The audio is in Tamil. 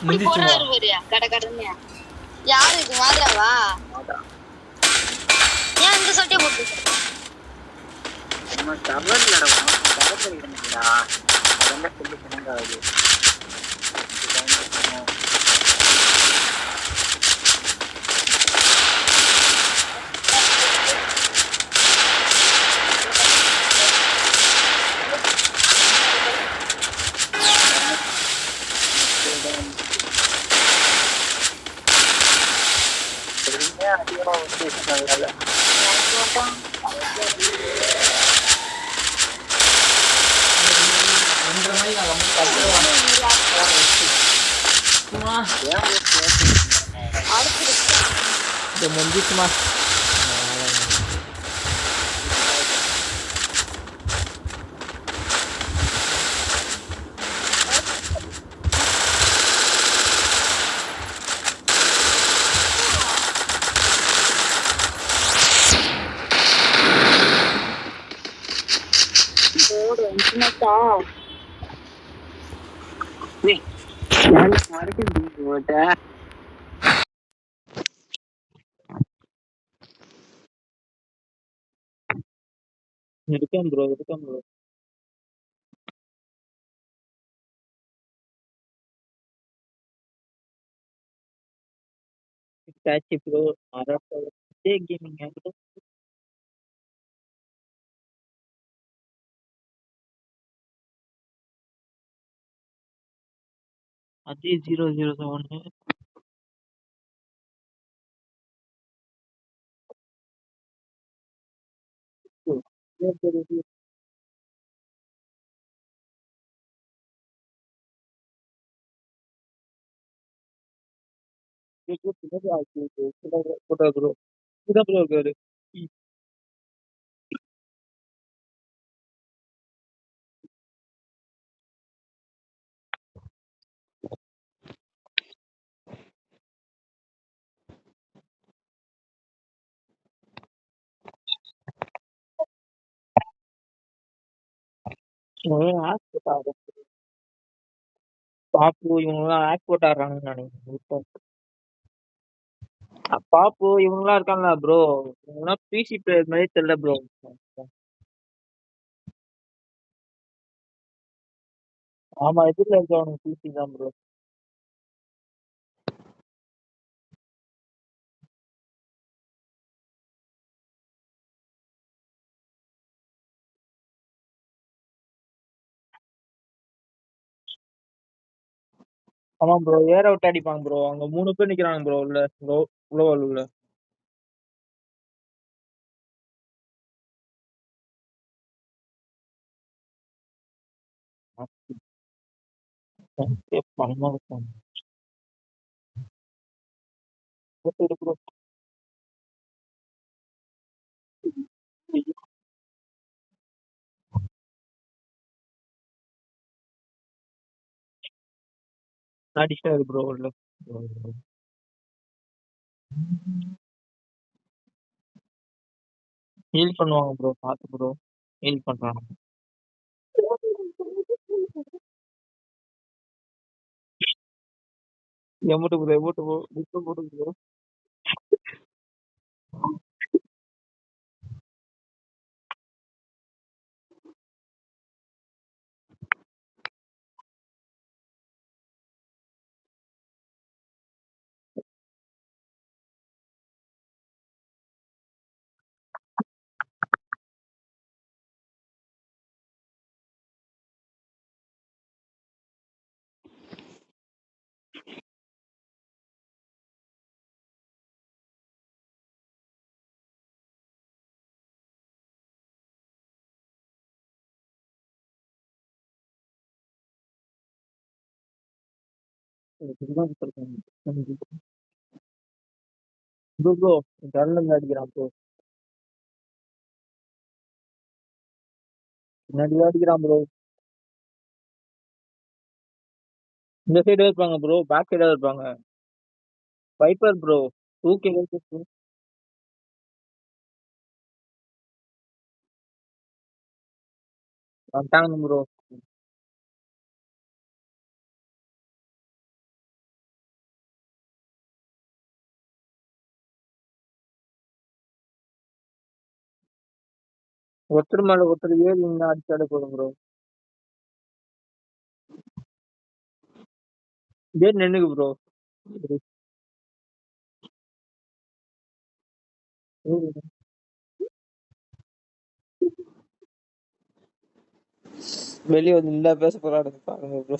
எப்படி போறாரு பாரு கட கடன்னு. யாரு இது மாதாவா? ஏன் இந்த சட்டையை போட்டு நம்ம டவர் நடக்கும் டவர் இல்லைங்களா அதெல்லாம் சொல்லி கணக்காகுது அதிகமாக வந்து முடிஞ்சிச்சுமா இருக்கேன் bro Itachi Pro Naruto gaming bro. அதே 007 ப்ரோ இருக்காரு பாப்பு இவங்கெல்லாம் ஆக்ட் போட்டு ஆடுறாங்கன்னு நினைக்கிறேன் பாப்பு இவங்கெல்லாம் இருக்காங்களா ப்ரோ இவங்கெல்லாம் பிசி பிளேயர் மாதிரி தெரியல ப்ரோ ஆமா எதிரில் இருக்கவங்க பிசி தான் ப்ரோ ஆமா ப்ரோ ஏர் அவுட் அடிப்பாங்க ப்ரோ அங்க 3 பேர் நிக்கிறாங்க ப்ரோ உள்ள குளோவல் உள்ள அடிச்சாரு ப்ரோ உள்ள ஹீல் பண்ணுவாங்க ப்ரோ பாத்து ப்ரோ ஹீல் பண்றாங்க எமோட்டு ப்ரோ டிஸ்கோ போட்டு ப்ரோ ப்ரோ ப்ரோ கண்ணில் இருந்து அடிக்கிறான் ப்ரோ பின்னாடி அடிக்கிறான் ப்ரோ இந்த சைடு இருப்பாங்க ப்ரோ பேக் சைடா இருப்பாங்க வைப்பர் ப்ரோ 2K வந்துட்டாங்க ப்ரோ ஒருத்தர் மேல ஒருத்தர் ஏறி நின்று அடிச்சாலே போதும் ப்ரோ. இதே நின்னுக்கு ப்ரோ. வெளியே வந்து நின்னா பேச போறாரு பாருங்க ப்ரோ.